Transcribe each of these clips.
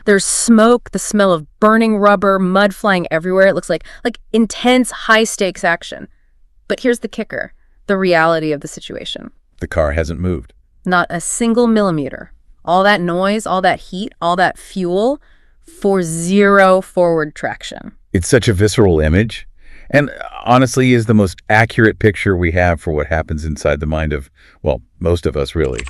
There's smoke, the smell of burning rubber, mud flying everywhere. It looks like intense, high-stakes action. But here's the kicker, the reality of the situation. The car hasn't moved. Not a single millimeter. All that noise, all that heat, all that fuel for zero forward traction. It's such a visceral image, and honestly is the most accurate picture we have for what happens inside the mind of, well, most of us, really.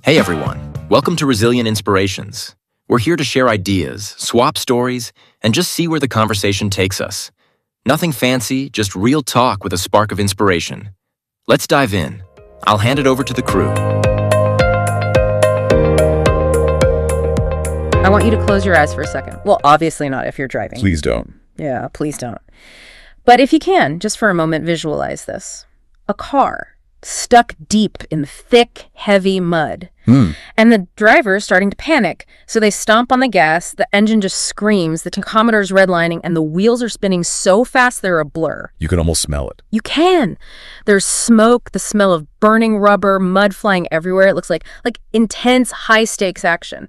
Hey everyone, welcome to Resilient Inspirations. We're here to share ideas, swap stories, and just see where the conversation takes us. Nothing fancy, just real talk with a spark of inspiration. Let's dive in. I'll hand it over to the crew. I want you to close your eyes for a second. Well, obviously not if you're driving. Please don't. Yeah, please don't. But if you can, just for a moment, visualize this. A car stuck deep in thick, heavy mud. And the driver is starting to panic. So they stomp on the gas, the engine just screams, the tachometer's redlining, and the wheels are spinning so fast they're a blur. You can almost smell it. You can. There's smoke, the smell of burning rubber, mud flying everywhere. It looks like intense, high-stakes action.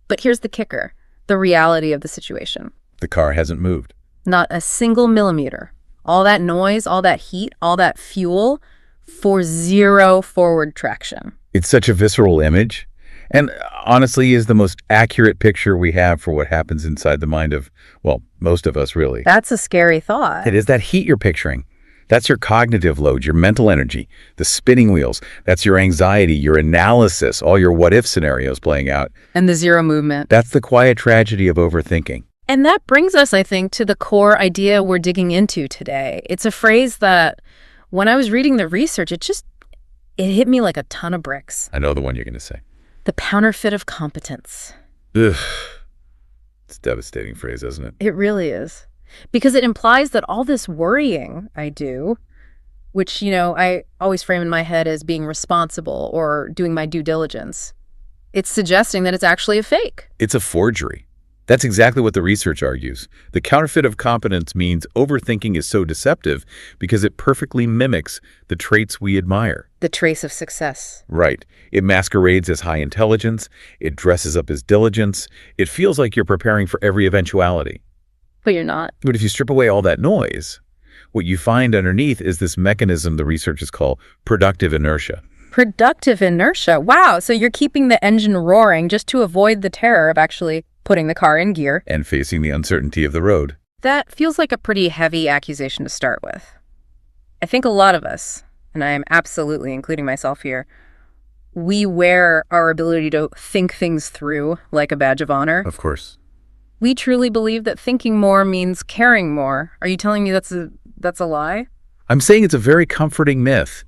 But here's the kicker, the reality of the situation. The car hasn't moved. Not a single millimeter. All that noise, all that heat, all that fuel for zero forward traction. It's such a visceral image, and honestly is the most accurate picture we have for what happens inside the mind of, well, most of us, really. That's a scary thought. It is that heat you're picturing. That's your cognitive load, your mental energy, the spinning wheels. That's your anxiety, your analysis, all your what-if scenarios playing out. And the zero movement. That's the quiet tragedy of overthinking. And that brings us, I think, to the core idea we're digging into today. It's a phrase that, when I was reading the research, it hit me like a ton of bricks. I know the one you're going to say. The counterfeit of competence. Ugh. It's a devastating phrase, isn't it? It really is. Because it implies that all this worrying I do, which, I always frame in my head as being responsible or doing my due diligence, it's suggesting that it's actually a fake. It's a forgery. That's exactly what the research argues. The counterfeit of competence means overthinking is so deceptive because it perfectly mimics the traits we admire. The trace of success. Right. It masquerades as high intelligence. It dresses up as diligence. It feels like you're preparing for every eventuality. But you're not. But if you strip away all that noise, what you find underneath is this mechanism the researchers call productive inertia. Productive inertia. Wow. So you're keeping the engine roaring just to avoid the terror of actually putting the car in gear. And facing the uncertainty of the road. That feels like a pretty heavy accusation to start with. I think a lot of us, and I am absolutely including myself here, we wear our ability to think things through like a badge of honor. Of course. We truly believe that thinking more means caring more. Are you telling me that's a lie? I'm saying it's a very comforting myth.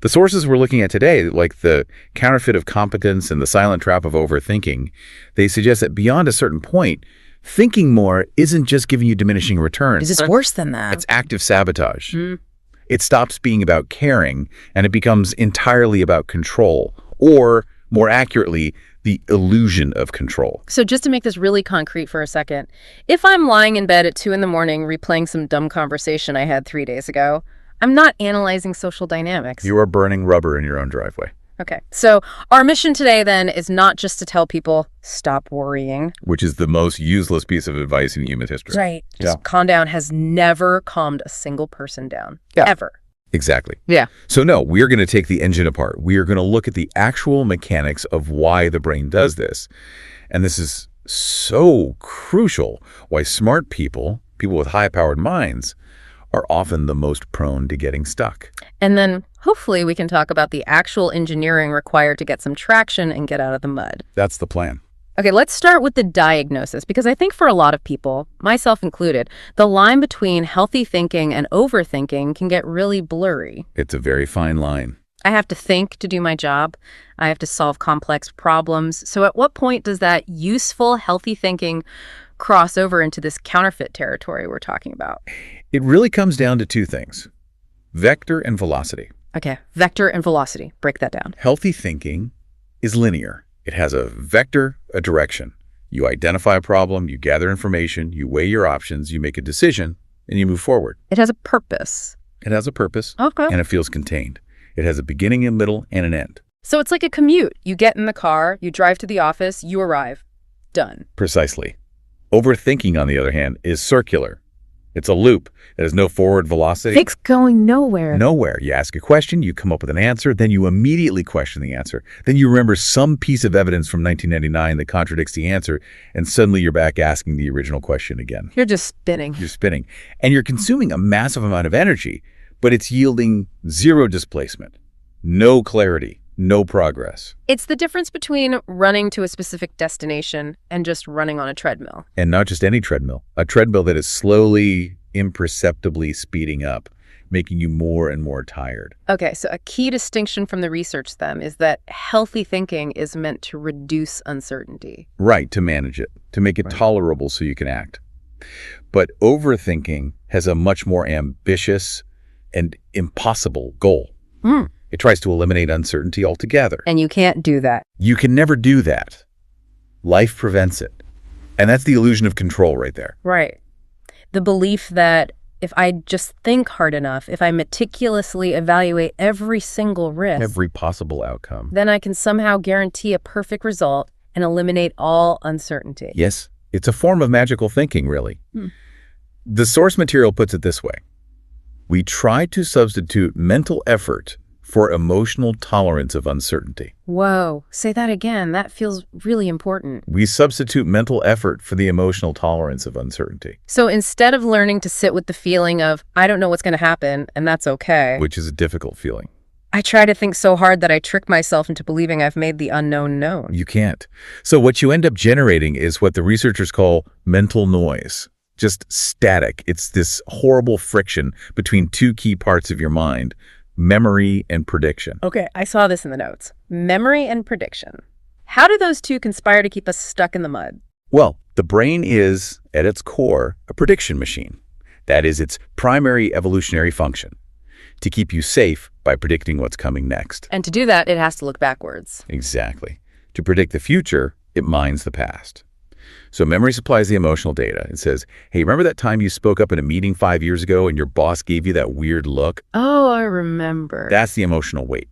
The sources we're looking at today, like the counterfeit of competence and the silent trap of overthinking, they suggest that beyond a certain point, thinking more isn't just giving you diminishing returns. It's worse than that. It's active sabotage. It stops being about caring, and it becomes entirely about control, or, more accurately, the illusion of control. So just to make this really concrete for a second, if I'm lying in bed at 2 a.m. replaying some dumb conversation I had 3 days ago, I'm not analyzing social dynamics. You are burning rubber in your own driveway. Okay, so our mission today then is not just to tell people, stop worrying. Which is the most useless piece of advice in human history. Right. Just calm down has never calmed a single person down. Yeah. Ever. Exactly. Yeah. So no, we are going to take the engine apart. We are going to look at the actual mechanics of why the brain does this. And this is so crucial why smart people with high-powered minds, are often the most prone to getting stuck. And then hopefully we can talk about the actual engineering required to get some traction and get out of the mud. That's the plan. Okay, let's start with the diagnosis, because I think for a lot of people, myself included, the line between healthy thinking and overthinking can get really blurry. It's a very fine line. I have to think to do my job. I have to solve complex problems. So at what point does that useful, healthy thinking cross over into this counterfeit territory we're talking about? It really comes down to two things: vector and velocity. Okay, vector and velocity. Break that down. Healthy thinking is linear. It has a vector, a direction. You identify a problem, you gather information, you weigh your options, you make a decision, and you move forward. It has a purpose. It has a purpose, Okay. and it feels contained. It has a beginning, a middle, and an end. So it's like a commute. You get in the car, you drive to the office, you arrive. Done. Precisely. Overthinking, on the other hand, is circular. It's a loop. It has no forward velocity. It's going nowhere. Nowhere. You ask a question, you come up with an answer, then you immediately question the answer. Then you remember some piece of evidence from 1999 that contradicts the answer, and suddenly you're back asking the original question again. You're just spinning. You're spinning. And you're consuming a massive amount of energy, but it's yielding zero displacement, no clarity, no progress. It's the difference between running to a specific destination and just running on a treadmill. And not just any treadmill, a treadmill that is slowly, imperceptibly speeding up, making you more and more tired. Okay, so a key distinction from the research then is that healthy thinking is meant to reduce uncertainty. Right, to manage it, to make it tolerable so you can act. But overthinking has a much more ambitious and impossible goal. It tries to eliminate uncertainty altogether. And you can't do that. You can never do that. Life prevents it. And that's the illusion of control right there. Right. The belief that if I just think hard enough, if I meticulously evaluate every single risk, Every possible outcome. then I can somehow guarantee a perfect result and eliminate all uncertainty. Yes, it's a form of magical thinking, really. The source material puts it this way. We try to substitute mental effort for emotional tolerance of uncertainty. Whoa, say that again. That feels really important. We substitute mental effort for the emotional tolerance of uncertainty, So instead of learning to sit with the feeling of, I don't know what's going to happen, and that's okay, which is a difficult feeling. I try to think so hard that I trick myself into believing I've made the unknown known. You can't. So what you end up generating is what the researchers call mental noise. Just static. It's this horrible friction between two key parts of your mind, memory and prediction. Okay, I saw this in the notes. Memory and prediction. How do those two conspire to keep us stuck in the mud? Well, the brain is, at its core, a prediction machine. That is its primary evolutionary function, to keep you safe by predicting what's coming next. And to do that, it has to look backwards. Exactly. To predict the future, it mines the past. So memory supplies the emotional data. It says, hey, remember that time you spoke up in a meeting 5 years ago and your boss gave you that weird look? Oh, I remember. That's the emotional weight.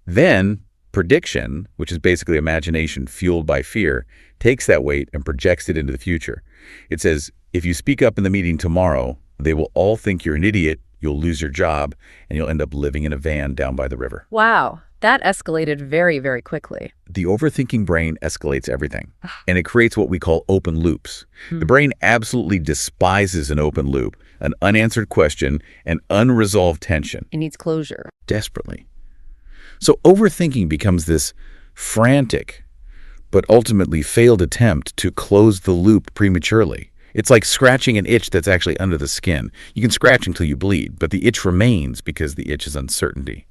Then prediction, which is basically imagination fueled by fear, takes that weight and projects it into the future. It says, if you speak up in the meeting tomorrow, they will all think you're an idiot, you'll lose your job, and you'll end up living in a van down by the river. Wow, that escalated very, very quickly. The overthinking brain escalates everything, and it creates what we call open loops. The brain absolutely despises an open loop, an unanswered question, and unresolved tension. It needs closure. Desperately. So overthinking becomes this frantic, but ultimately failed attempt to close the loop prematurely. It's like scratching an itch that's actually under the skin. You can scratch until you bleed, but the itch remains because the itch is uncertainty.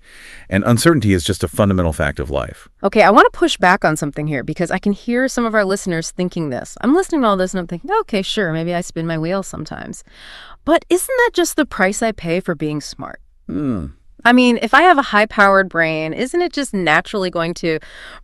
And uncertainty is just a fundamental fact of life. Okay, I want to push back on something here because I can hear some of our listeners thinking this. I'm listening to all this and I'm thinking, okay, sure, maybe I spin my wheels sometimes. But isn't that just the price I pay for being smart? I mean, if I have a high-powered brain, isn't it just naturally going to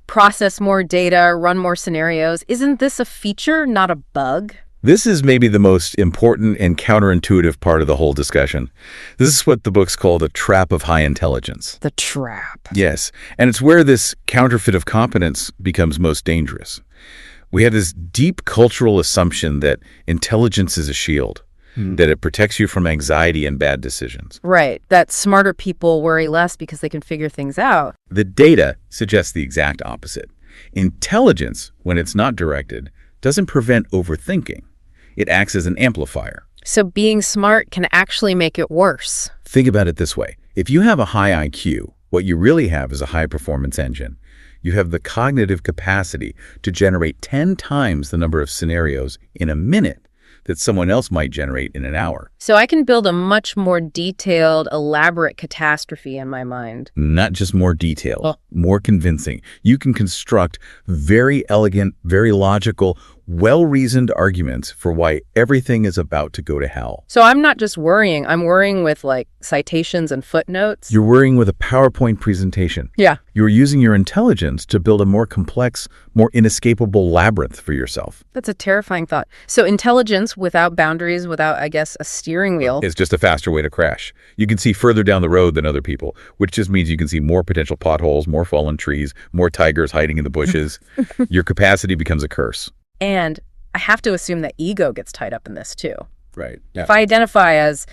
process more data, run more scenarios? Isn't this a feature, not a bug? This is maybe the most important and counterintuitive part of the whole discussion. This is what the book's called the trap of high intelligence. The trap. Yes, and it's where this counterfeit of competence becomes most dangerous. We have this deep cultural assumption that intelligence is a shield, that it protects you from anxiety and bad decisions. Right, that smarter people worry less because they can figure things out. The data suggests the exact opposite. Intelligence, when it's not directed, doesn't prevent overthinking. It acts as an amplifier. So being smart can actually make it worse. Think about it this way. If you have a high IQ, what you really have is a high-performance engine. You have the cognitive capacity to generate 10 times the number of scenarios in a minute that someone else might generate in an hour. So I can build a much more detailed, elaborate catastrophe in my mind. Not just more detailed, more convincing. You can construct very elegant, very logical, Well-reasoned arguments for why everything is about to go to hell. So I'm not just worrying, I'm worrying with like citations and footnotes. You're worrying with a PowerPoint presentation. Yeah. You're using your intelligence to build a more complex, more inescapable labyrinth for yourself. That's a terrifying thought. So intelligence without boundaries, without, I guess, a steering wheel. It's just a faster way to crash. You can see further down the road than other people, which just means you can see more potential potholes, more fallen trees, more tigers hiding in the bushes. Your capacity becomes a curse. And I have to assume that ego gets tied up in this too. Right. Yeah. If I identify as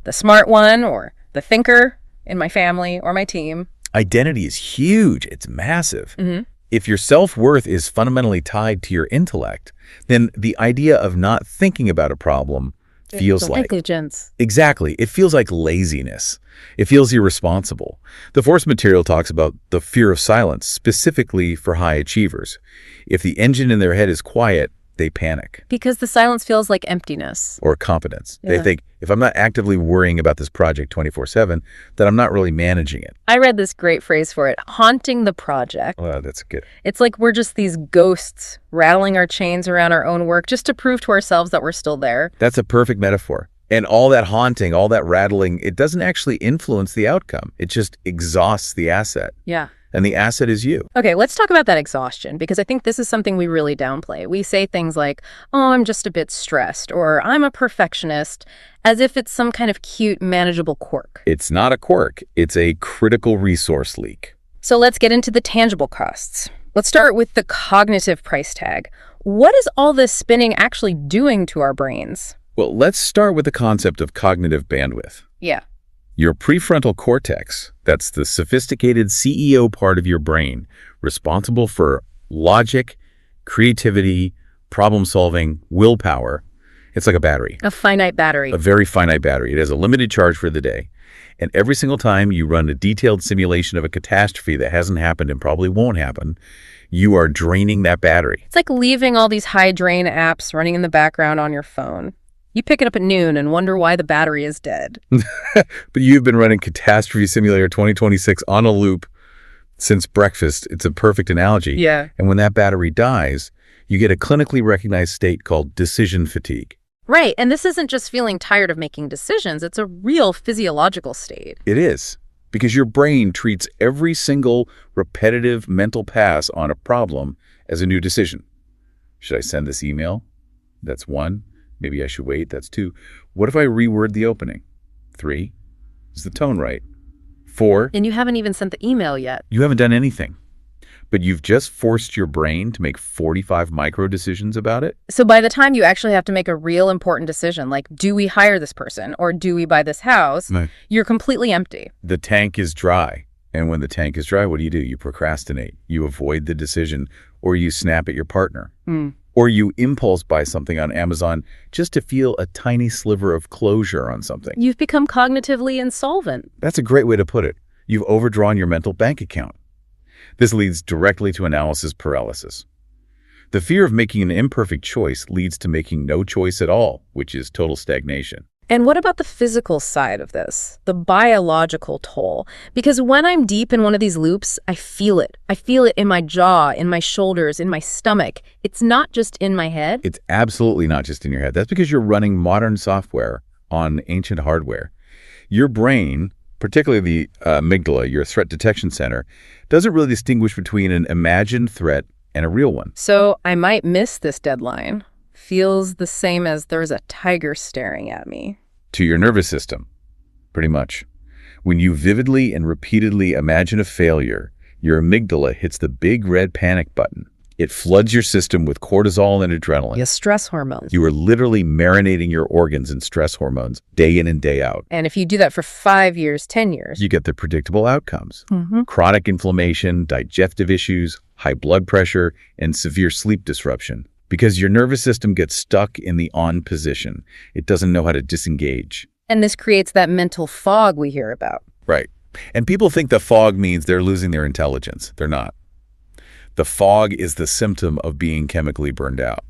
the smart one or the thinker in my family or my team. Identity is huge. It's massive. Mm-hmm. If your self-worth is fundamentally tied to your intellect, then the idea of not thinking about a problem feels like negligence. Exactly. It feels like laziness. It feels irresponsible. The Force material talks about the fear of silence, specifically for high achievers. If the engine in their head is quiet, they panic. Because the silence feels like emptiness. Or competence. Yeah. They think, if I'm not actively worrying about this project 24/7, then I'm not really managing it. I read this great phrase for it, haunting the project. Well, that's good. It's like we're just these ghosts rattling our chains around our own work just to prove to ourselves that we're still there. That's a perfect metaphor. And all that haunting, all that rattling, it doesn't actually influence the outcome. It just exhausts the asset. Yeah. And the asset is you. Okay, let's talk about that exhaustion, because I think this is something we really downplay. We say things like, oh, I'm just a bit stressed, or I'm a perfectionist, as if it's some kind of cute, manageable quirk. It's not a quirk. It's a critical resource leak. So let's get into the tangible costs. Let's start with the cognitive price tag. What is all this spinning actually doing to our brains? Well, let's start with the concept of cognitive bandwidth. Yeah. Your prefrontal cortex, that's the sophisticated CEO part of your brain, responsible for logic, creativity, problem solving, willpower. It's like a battery. A finite battery. A very finite battery. It has a limited charge for the day. And every single time you run a detailed simulation of a catastrophe that hasn't happened and probably won't happen, you are draining that battery. It's like leaving all these high drain apps running in the background on your phone. You pick it up at noon and wonder why the battery is dead. But you've been running Catastrophe Simulator 2026 on a loop since breakfast. It's a perfect analogy. Yeah. And when that battery dies, you get a clinically recognized state called decision fatigue. Right. And this isn't just feeling tired of making decisions. It's a real physiological state. It is. Because your brain treats every single repetitive mental pass on a problem as a new decision. Should I send this email? That's one. Maybe I should wait. That's two. What if I reword the opening? 3. Is the tone right? 4. And you haven't even sent the email yet. You haven't done anything. But you've just forced your brain to make 45 micro decisions about it. So by the time you actually have to make a real important decision, like, do we hire this person or do we buy this house? Right. You're completely empty. The tank is dry. And when the tank is dry, what do? You procrastinate. You avoid the decision, or you snap at your partner. Or you impulse buy something on Amazon just to feel a tiny sliver of closure on something. You've become cognitively insolvent. That's a great way to put it. You've overdrawn your mental bank account. This leads directly to analysis paralysis. The fear of making an imperfect choice leads to making no choice at all, which is total stagnation. And what about the physical side of this, the biological toll? Because when I'm deep in one of these loops, I feel it. I feel it in my jaw, in my shoulders, in my stomach. It's not just in my head. It's absolutely not just in your head. That's because you're running modern software on ancient hardware. Your brain, particularly the amygdala, your threat detection center, doesn't really distinguish between an imagined threat and a real one. So I might miss this deadline. Feels the same as there's a tiger staring at me. To your nervous system, pretty much. When you vividly and repeatedly imagine a failure, your amygdala hits the big red panic button. It floods your system with cortisol and adrenaline. Yes, stress hormones. You are literally marinating your organs in stress hormones day in and day out. And if you do that for 5 years, 10 years, You get the predictable outcomes. Chronic inflammation, digestive issues, high blood pressure, and severe sleep disruption. Because your nervous system gets stuck in the on position. It doesn't know how to disengage. And this creates that mental fog we hear about. Right. And people think the fog means they're losing their intelligence. They're not. The fog is the symptom of being chemically burned out.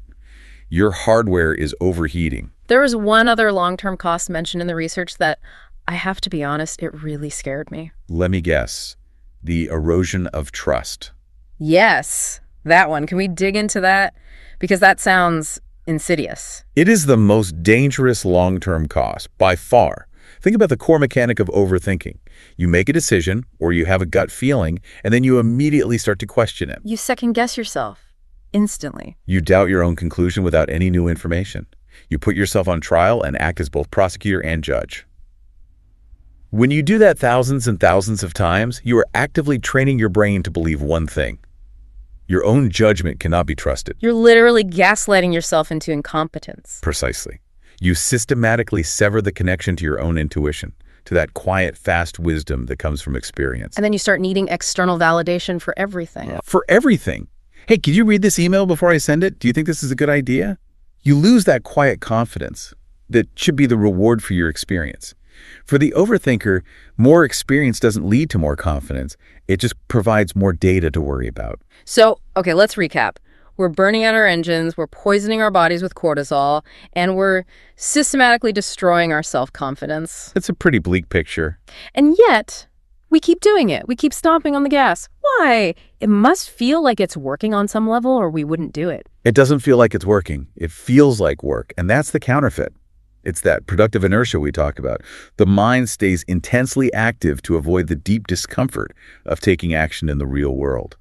Your hardware is overheating. There was one other long-term cost mentioned in the research that, I have to be honest, it really scared me. Let me guess. The erosion of trust. Yes. That one. Can we dig into that? Because that sounds insidious. It is the most dangerous long-term cost, by far. Think about the core mechanic of overthinking. You make a decision, or you have a gut feeling, and then you immediately start to question it. You second-guess yourself instantly. You doubt your own conclusion without any new information. You put yourself on trial and act as both prosecutor and judge. When you do that thousands and thousands of times, you are actively training your brain to believe one thing. Your own judgment cannot be trusted. You're literally gaslighting yourself into incompetence. Precisely. You systematically sever the connection to your own intuition, to that quiet, fast wisdom that comes from experience. And then you start needing external validation for everything. For everything. Hey, could you read this email before I send it? Do you think this is a good idea? You lose that quiet confidence that should be the reward for your experience. For the overthinker, more experience doesn't lead to more confidence. It just provides more data to worry about. So, okay, let's recap. We're burning out our engines, we're poisoning our bodies with cortisol, and we're systematically destroying our self-confidence. It's a pretty bleak picture. And yet, we keep doing it. We keep stomping on the gas. Why? It must feel like it's working on some level, or we wouldn't do it. It doesn't feel like it's working. It feels like work, and that's the counterfeit. It's that productive inertia we talk about. The mind stays intensely active to avoid the deep discomfort of taking action in the real world.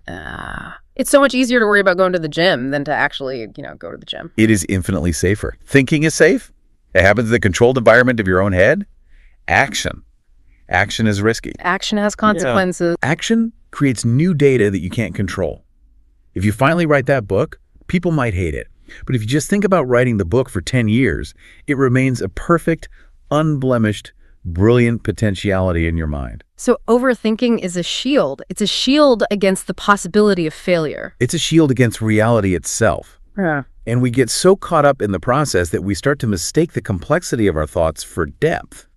It's so much easier to worry about going to the gym than to actually, go to the gym. It is infinitely safer. Thinking is safe. It happens in the controlled environment of your own head. Action is risky. Action has consequences. Yeah. Action creates new data that you can't control. If you finally write that book, people might hate it. But if you just think about writing the book for 10 years, it remains a perfect, unblemished, brilliant potentiality in your mind. So overthinking is a shield. It's a shield against the possibility of failure. It's a shield against reality itself. Yeah. And we get so caught up in the process that we start to mistake the complexity of our thoughts for depth.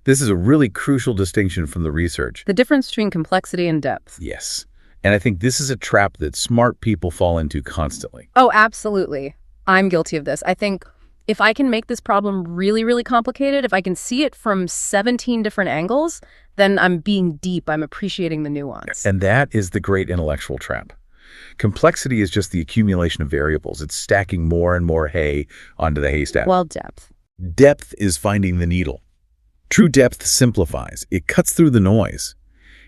This is a really crucial distinction from the research. The difference between complexity and depth. Yes. And I think this is a trap that smart people fall into constantly. Oh, absolutely. I'm guilty of this. I think if I can make this problem really, really complicated, if I can see it from 17 different angles, then I'm being deep. I'm appreciating the nuance. And that is the great intellectual trap. Complexity is just the accumulation of variables. It's stacking more and more hay onto the haystack. Well, depth. Depth is finding the needle. True depth simplifies. It cuts through the noise.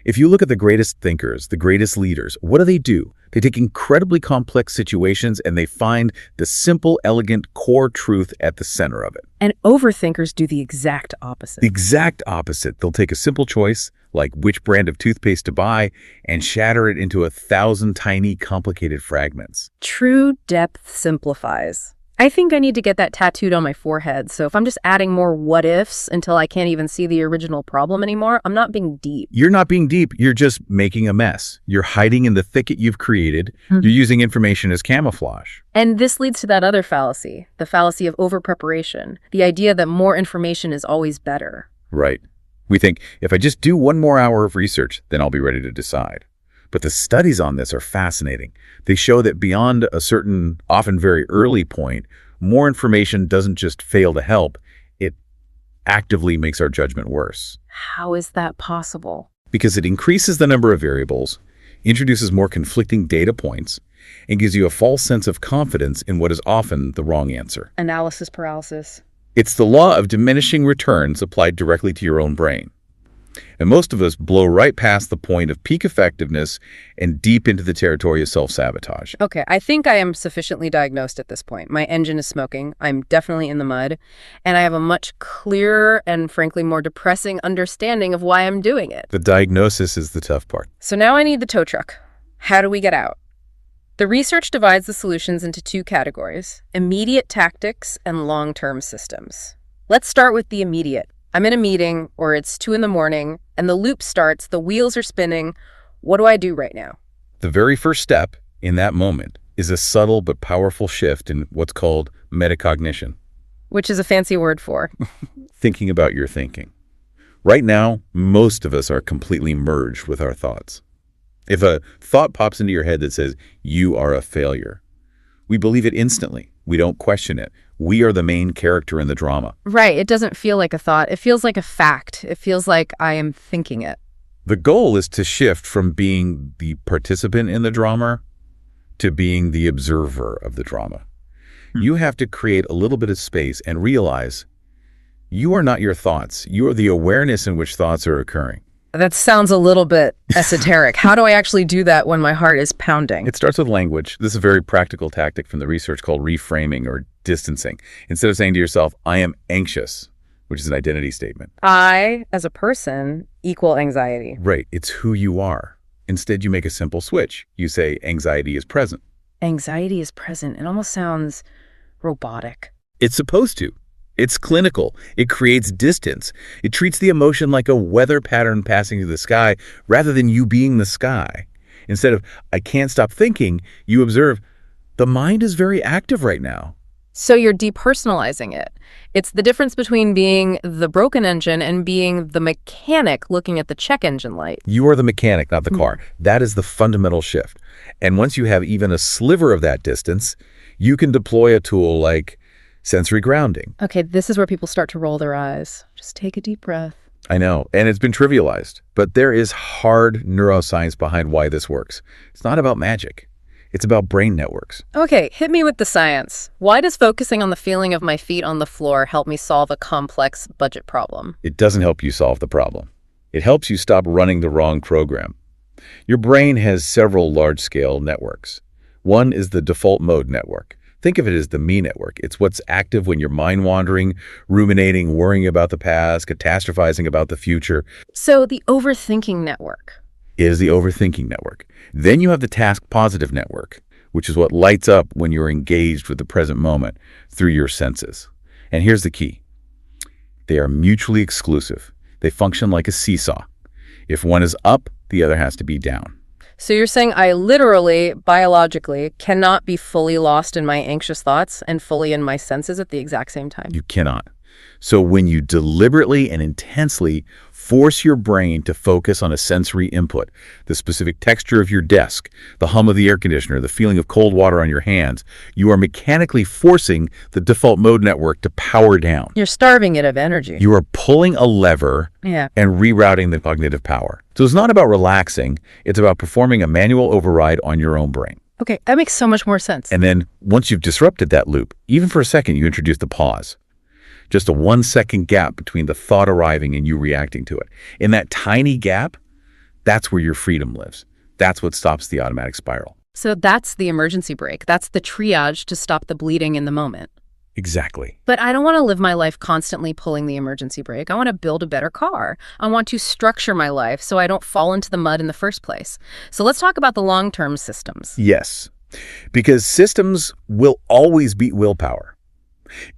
If you look at the greatest thinkers, the greatest leaders, what do? They take incredibly complex situations and they find the simple, elegant core truth at the center of it. And overthinkers do the exact opposite. The exact opposite. They'll take a simple choice, like which brand of toothpaste to buy, and shatter it into 1,000 tiny, complicated fragments. True depth simplifies. I think I need to get that tattooed on my forehead. So if I'm just adding more what-ifs until I can't even see the original problem anymore, I'm not being deep. You're not being deep. You're just making a mess. You're hiding in the thicket you've created. You're using information as camouflage. And this leads to that other fallacy, the fallacy of over-preparation, the idea that more information is always better. Right. We think, if I just do one more hour of research, then I'll be ready to decide. But the studies on this are fascinating. They show that beyond a certain, often very early point, more information doesn't just fail to help, it actively makes our judgment worse. How is that possible? Because it increases the number of variables, introduces more conflicting data points, and gives you a false sense of confidence in what is often the wrong answer. Analysis paralysis. It's the law of diminishing returns applied directly to your own brain. And most of us blow right past the point of peak effectiveness and deep into the territory of self-sabotage. Okay, I think I am sufficiently diagnosed at this point. My engine is smoking. I'm definitely in the mud. And I have a much clearer and, frankly, more depressing understanding of why I'm doing it. The diagnosis is the tough part. So now I need the tow truck. How do we get out? The research divides the solutions into two categories: immediate tactics and long-term systems. Let's start with the immediate. I'm in a meeting, or it's 2 a.m, and the loop starts, the wheels are spinning. What do I do right now? The very first step in that moment is a subtle but powerful shift in what's called metacognition. Which is a fancy word for? Thinking about your thinking. Right now, most of us are completely merged with our thoughts. If a thought pops into your head that says, you are a failure, we believe it instantly. We don't question it. We are the main character in the drama. Right. It doesn't feel like a thought. It feels like a fact. It feels like I am thinking it. The goal is to shift from being the participant in the drama to being the observer of the drama. You have to create a little bit of space and realize you are not your thoughts. You are the awareness in which thoughts are occurring. That sounds a little bit esoteric. How do I actually do that when my heart is pounding? It starts with language. This is a very practical tactic from the research called reframing or distancing. Instead of saying to yourself, I am anxious, which is an identity statement. I, as a person, equal anxiety. Right. It's who you are. Instead, you make a simple switch. You say anxiety is present. Anxiety is present. It almost sounds robotic. It's supposed to. It's clinical. It creates distance. It treats the emotion like a weather pattern passing through the sky rather than you being the sky. Instead of, I can't stop thinking, you observe, the mind is very active right now. So you're depersonalizing it. It's the difference between being the broken engine and being the mechanic looking at the check engine light. You are the mechanic, not the car. That is the fundamental shift. And once you have even a sliver of that distance, you can deploy a tool like sensory grounding. Okay, this is where people start to roll their eyes. Just take a deep breath. I know, and it's been trivialized, but there is hard neuroscience behind why this works. It's not about magic. It's about brain networks. Okay, hit me with the science. Why does focusing on the feeling of my feet on the floor help me solve a complex budget problem? It doesn't help you solve the problem. It helps you stop running the wrong program. Your brain has several large-scale networks. One is the default mode network. Think of it as the me network. It's what's active when you're mind-wandering, ruminating, worrying about the past, catastrophizing about the future. So the overthinking network. It is the overthinking network. Then you have the task-positive network, which is what lights up when you're engaged with the present moment through your senses. And here's the key. They are mutually exclusive. They function like a seesaw. If one is up, the other has to be down. So you're saying I literally, biologically, cannot be fully lost in my anxious thoughts and fully in my senses at the exact same time? You cannot. So when you deliberately and intensely force your brain to focus on a sensory input, the specific texture of your desk, the hum of the air conditioner, the feeling of cold water on your hands, you are mechanically forcing the default mode network to power down. You're starving it of energy. You are pulling a lever Yeah. and rerouting the cognitive power. So it's not about relaxing. It's about performing a manual override on your own brain. Okay, that makes so much more sense. And then once you've disrupted that loop, even for a second, you introduce the pause. Just a 1-second gap between the thought arriving and you reacting to it. In that tiny gap, that's where your freedom lives. That's what stops the automatic spiral. So that's the emergency brake. That's the triage to stop the bleeding in the moment. Exactly. But I don't want to live my life constantly pulling the emergency brake. I want to build a better car. I want to structure my life so I don't fall into the mud in the first place. So let's talk about the long-term systems. Yes, because systems will always beat willpower.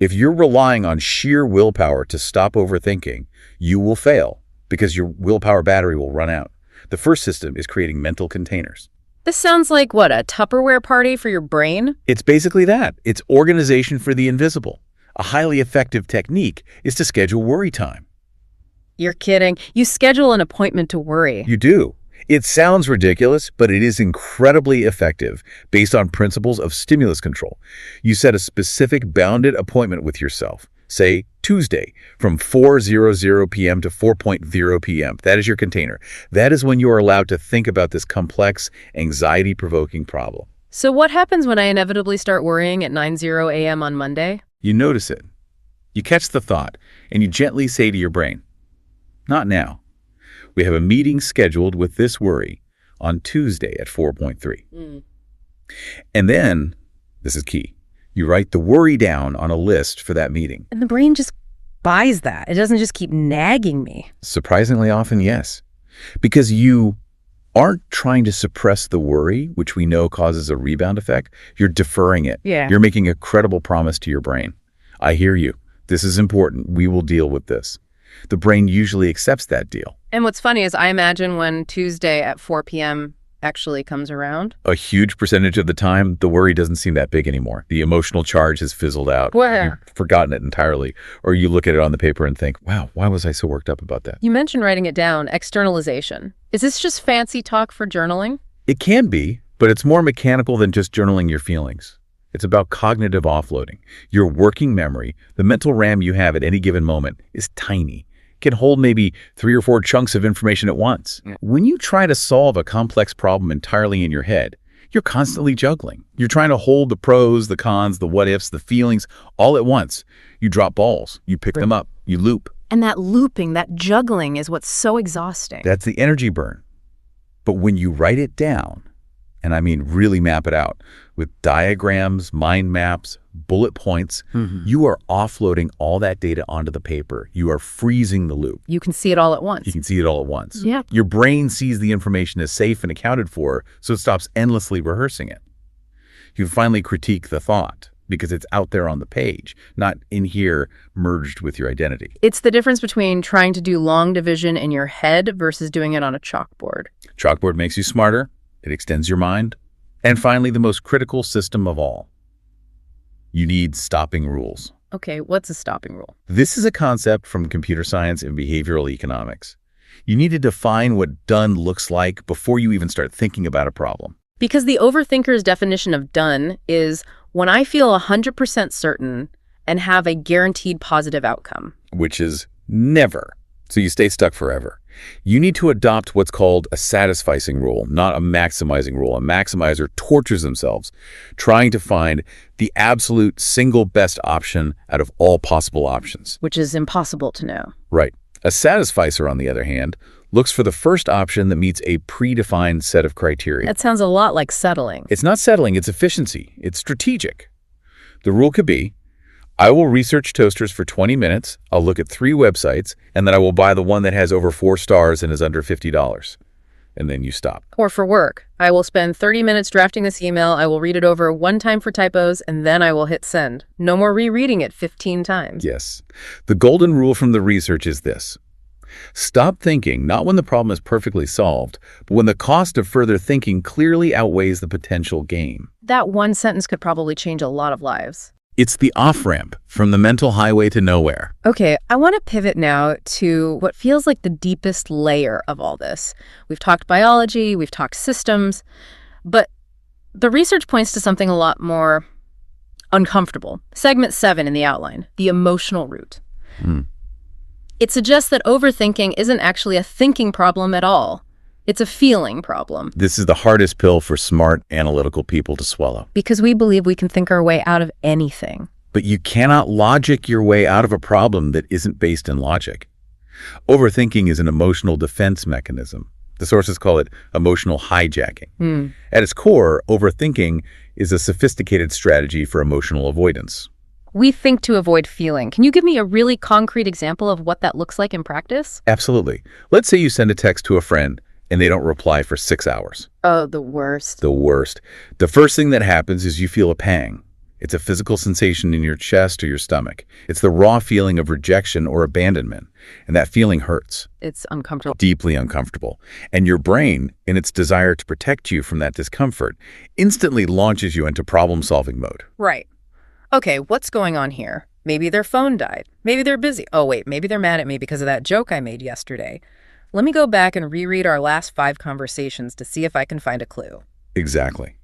If you're relying on sheer willpower to stop overthinking, you will fail because your willpower battery will run out. The first system is creating mental containers. This sounds like, what, a Tupperware party for your brain? It's basically that. It's organization for the invisible. A highly effective technique is to schedule worry time. You're kidding. You schedule an appointment to worry. You do. It sounds ridiculous, but it is incredibly effective based on principles of stimulus control. You set a specific bounded appointment with yourself, say Tuesday from 4:00 p.m. to 4:00 p.m. That is your container. That is when you are allowed to think about this complex, anxiety-provoking problem. So what happens when I inevitably start worrying at 9:00 a.m. on Monday? You notice it. You catch the thought, and you gently say to your brain, not now. We have a meeting scheduled with this worry on Tuesday at 4:3. And then, this is key, you write the worry down on a list for that meeting. And the brain just buys that. It doesn't just keep nagging me. Surprisingly often, yes. Because you aren't trying to suppress the worry, which we know causes a rebound effect. You're deferring it. Yeah. You're making a credible promise to your brain. I hear you. This is important. We will deal with this. The brain usually accepts that deal. And what's funny is I imagine when Tuesday at 4 p.m. actually comes around. A huge percentage of the time, the worry doesn't seem that big anymore. The emotional charge has fizzled out. Where? You've forgotten it entirely. Or you look at it on the paper and think, wow, why was I so worked up about that? You mentioned writing it down, externalization. Is this just fancy talk for journaling? It can be, but it's more mechanical than just journaling your feelings. It's about cognitive offloading. Your working memory, the mental RAM you have at any given moment, is tiny. It can hold maybe 3 or 4 chunks of information at once. When you try to solve a complex problem entirely in your head, You're constantly juggling. You're trying to hold the pros, the cons, the what-ifs, the feelings all at once. You drop balls. You pick them up. You loop. And that looping, that juggling is what's so exhausting. That's the energy burn. But when you write it down, and I mean really map it out, with diagrams, mind maps, bullet points, you are offloading all that data onto the paper. You are freezing the loop. You can see it all at once. You can see it all at once. Yeah. Your brain sees the information as safe and accounted for, so it stops endlessly rehearsing it. You finally critique the thought because it's out there on the page, not in here merged with your identity. It's the difference between trying to do long division in your head versus doing it on a chalkboard. Chalkboard makes you smarter. It extends your mind. And finally, the most critical system of all. You need stopping rules. Okay, what's a stopping rule? This is a concept from computer science and behavioral economics. You need to define what done looks like before you even start thinking about a problem. Because the overthinker's definition of done is when I feel 100% certain and have a guaranteed positive outcome. Which is never. So you stay stuck forever. You need to adopt what's called a satisficing rule, not a maximizing rule. A maximizer tortures themselves, trying to find the absolute single best option out of all possible options. Which is impossible to know. Right. A satisficer, on the other hand, looks for the first option that meets a predefined set of criteria. That sounds a lot like settling. It's not settling, it's efficiency. It's strategic. The rule could be, I will research toasters for 20 minutes, I'll look at 3 websites, and then I will buy the one that has over 4 stars and is under $50. And then you stop. Or for work, I will spend 30 minutes drafting this email, I will read it over one time for typos, and then I will hit send. No more rereading it 15 times. Yes. The golden rule from the research is this. Stop thinking, not when the problem is perfectly solved, but when the cost of further thinking clearly outweighs the potential gain. That one sentence could probably change a lot of lives. It's the off-ramp from the mental highway to nowhere. Okay, I want to pivot now to what feels like the deepest layer of all this. We've talked biology, we've talked systems, but the research points to something a lot more uncomfortable. Segment 7 in the outline, the emotional root. It suggests that overthinking isn't actually a thinking problem at all. It's a feeling problem. This is the hardest pill for smart, analytical people to swallow. Because we believe we can think our way out of anything. But you cannot logic your way out of a problem that isn't based in logic. Overthinking is an emotional defense mechanism. The sources call it emotional hijacking. At its core, overthinking is a sophisticated strategy for emotional avoidance. We think to avoid feeling. Can you give me a really concrete example of what that looks like in practice? Absolutely. Let's say you send a text to a friend and they don't reply for 6 hours. Oh, the worst. The worst. The first thing that happens is you feel a pang. It's a physical sensation in your chest or your stomach. It's the raw feeling of rejection or abandonment. And that feeling hurts. It's uncomfortable. Deeply uncomfortable. And your brain, in its desire to protect you from that discomfort, instantly launches you into problem-solving mode. Right. Okay, what's going on here? Maybe their phone died. Maybe they're busy. Oh, wait, maybe they're mad at me because of that joke I made yesterday. Let me go back and reread our last 5 conversations to see if I can find a clue. Exactly.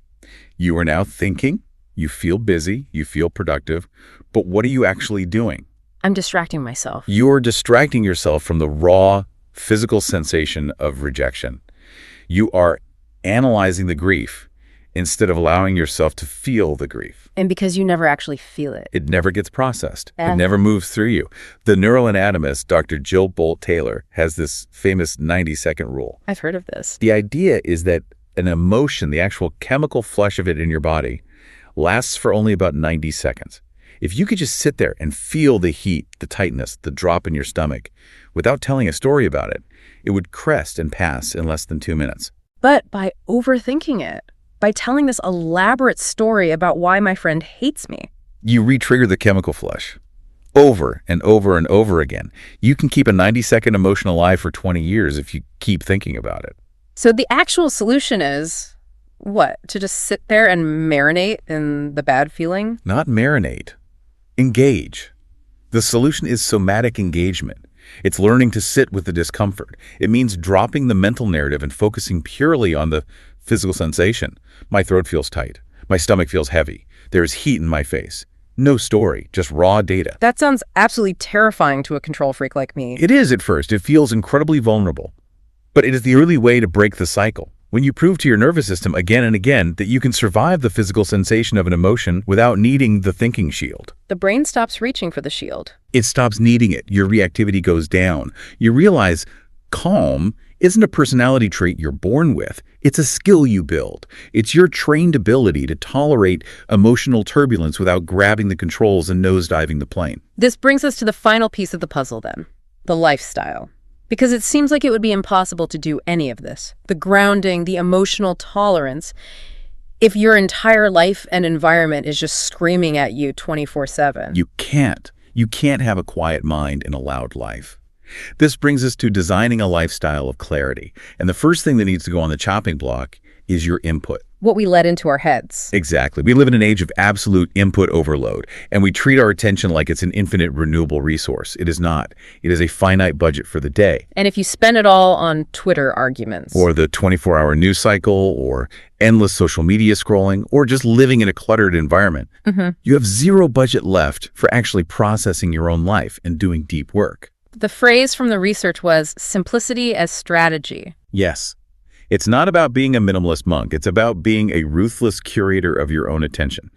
You are now thinking, you feel busy, you feel productive, but what are you actually doing? I'm distracting myself. You're distracting yourself from the raw, physical sensation of rejection. You are analyzing the grief instead of allowing yourself to feel the grief. And because you never actually feel it. It never gets processed. It never moves through you. The neuroanatomist, Dr. Jill Bolt Taylor, has this famous 90-second rule. I've heard of this. The idea is that an emotion, the actual chemical flush of it in your body, lasts for only about 90 seconds. If you could just sit there and feel the heat, the tightness, the drop in your stomach, without telling a story about it, it would crest and pass in less than 2 minutes. But by overthinking it, by telling this elaborate story about why my friend hates me, you re-trigger the chemical flush over and over and over again. You can keep a 90-second emotion alive for 20 years if you keep thinking about it. So the actual solution is, what? To just sit there and marinate in the bad feeling? Not marinate. Engage. The solution is somatic engagement. It's learning to sit with the discomfort. It means dropping the mental narrative and focusing purely on the physical sensation. My throat feels tight. My stomach feels heavy. There is heat in my face. No story, just raw data. That sounds absolutely terrifying to a control freak like me. It is at first. It feels incredibly vulnerable. But it is the early way to break the cycle. When you prove to your nervous system again and again that you can survive the physical sensation of an emotion without needing the thinking shield. The brain stops reaching for the shield. It stops needing it. Your reactivity goes down. You realize calm isn't a personality trait you're born with. It's a skill you build. It's your trained ability to tolerate emotional turbulence without grabbing the controls and nosediving the plane. This brings us to the final piece of the puzzle then, the lifestyle. Because it seems like it would be impossible to do any of this, the grounding, the emotional tolerance, if your entire life and environment is just screaming at you 24/7. You can't. You can't have a quiet mind in a loud life. This brings us to designing a lifestyle of clarity. And the first thing that needs to go on the chopping block is your input. What we let into our heads. Exactly. We live in an age of absolute input overload, and we treat our attention like it's an infinite renewable resource. It is not. It is a finite budget for the day. And if you spend it all on Twitter arguments, or the 24-hour news cycle, or endless social media scrolling, or just living in a cluttered environment, you have zero budget left for actually processing your own life and doing deep work. The phrase from the research was simplicity as strategy. Yes. It's not about being a minimalist monk. It's about being a ruthless curator of your own attention.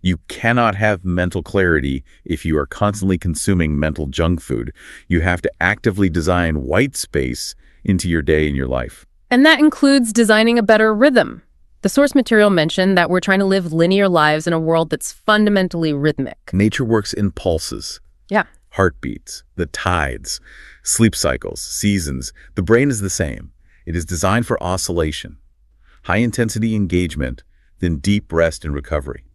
You cannot have mental clarity if you are constantly consuming mental junk food. You have to actively design white space into your day and your life. And that includes designing a better rhythm. The source material mentioned that we're trying to live linear lives in a world that's fundamentally rhythmic. Nature works in pulses. Yeah. Heartbeats, the tides, sleep cycles, seasons. The brain is the same. It is designed for oscillation, high-intensity engagement, then deep rest and recovery.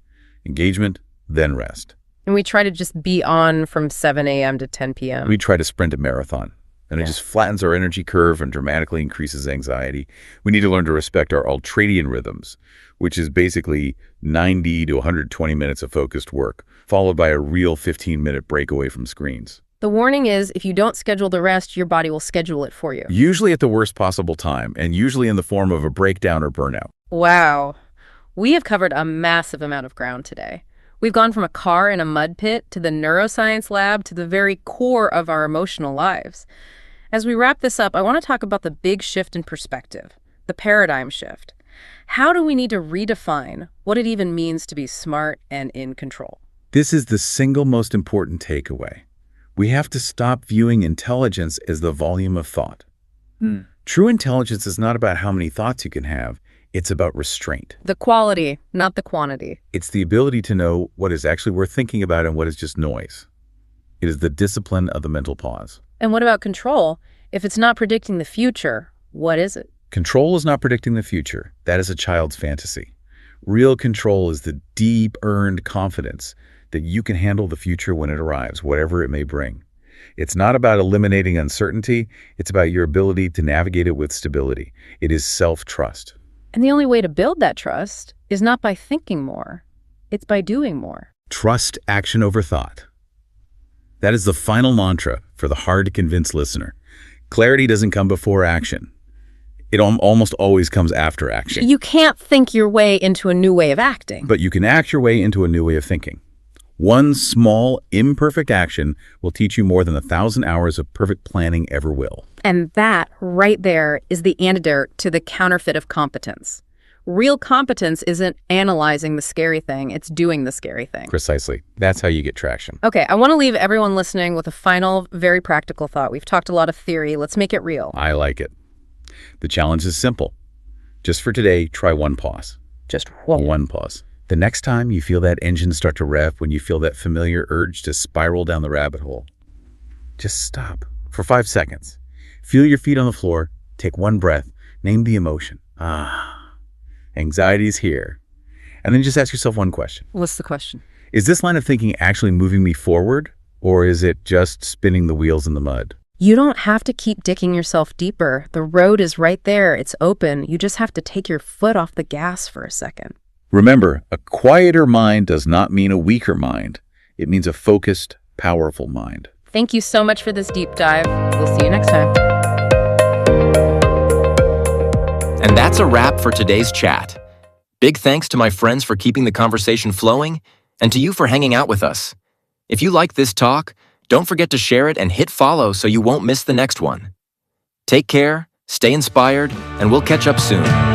Engagement, then rest. And we try to just be on from 7 a.m. to 10 p.m. We try to sprint a marathon, and it just flattens our energy curve and dramatically increases anxiety. We need to learn to respect our ultradian rhythms, which is basically 90 to 120 minutes of focused work, followed by a real 15-minute break away from screens. The warning is, if you don't schedule the rest, your body will schedule it for you. Usually at the worst possible time, and usually in the form of a breakdown or burnout. Wow. We have covered a massive amount of ground today. We've gone from a car in a mud pit to the neuroscience lab to the very core of our emotional lives. As we wrap this up, I want to talk about the big shift in perspective, the paradigm shift. How do we need to redefine what it even means to be smart and in control? This is the single most important takeaway. We have to stop viewing intelligence as the volume of thought. True intelligence is not about how many thoughts you can have. It's about restraint. The quality, not the quantity. It's the ability to know what is actually worth thinking about and what is just noise. It is the discipline of the mental pause. And what about control? If it's not predicting the future, what is it? Control is not predicting the future. That is a child's fantasy. Real control is the deep earned confidence that you can handle the future when it arrives, whatever it may bring. It's not about eliminating uncertainty. It's about your ability to navigate it with stability. It is self-trust. And the only way to build that trust is not by thinking more. It's by doing more. Trust action over thought. That is the final mantra for the hard-to-convince listener. Clarity doesn't come before action. It almost always comes after action. You can't think your way into a new way of acting. But you can act your way into a new way of thinking. One small, imperfect action will teach you more than 1,000 hours of perfect planning ever will. And that, right there, is the antidote to the counterfeit of competence. Real competence isn't analyzing the scary thing, it's doing the scary thing. Precisely. That's how you get traction. Okay, I want to leave everyone listening with a final, very practical thought. We've talked a lot of theory. Let's make it real. I like it. The challenge is simple. Just for today, try one pause. Just one. One pause. The next time you feel that engine start to rev, when you feel that familiar urge to spiral down the rabbit hole, just stop for 5 seconds. Feel your feet on the floor. Take one breath. Name the emotion. Anxiety is here. And then just ask yourself one question. What's the question? Is this line of thinking actually moving me forward, or is it just spinning the wheels in the mud? You don't have to keep digging yourself deeper. The road is right there. It's open. You just have to take your foot off the gas for a second. Remember, a quieter mind does not mean a weaker mind. It means a focused, powerful mind. Thank you so much for this deep dive. We'll see you next time. And that's a wrap for today's chat. Big thanks to my friends for keeping the conversation flowing, and to you for hanging out with us. If you like this talk, don't forget to share it and hit follow so you won't miss the next one. Take care, stay inspired, and we'll catch up soon.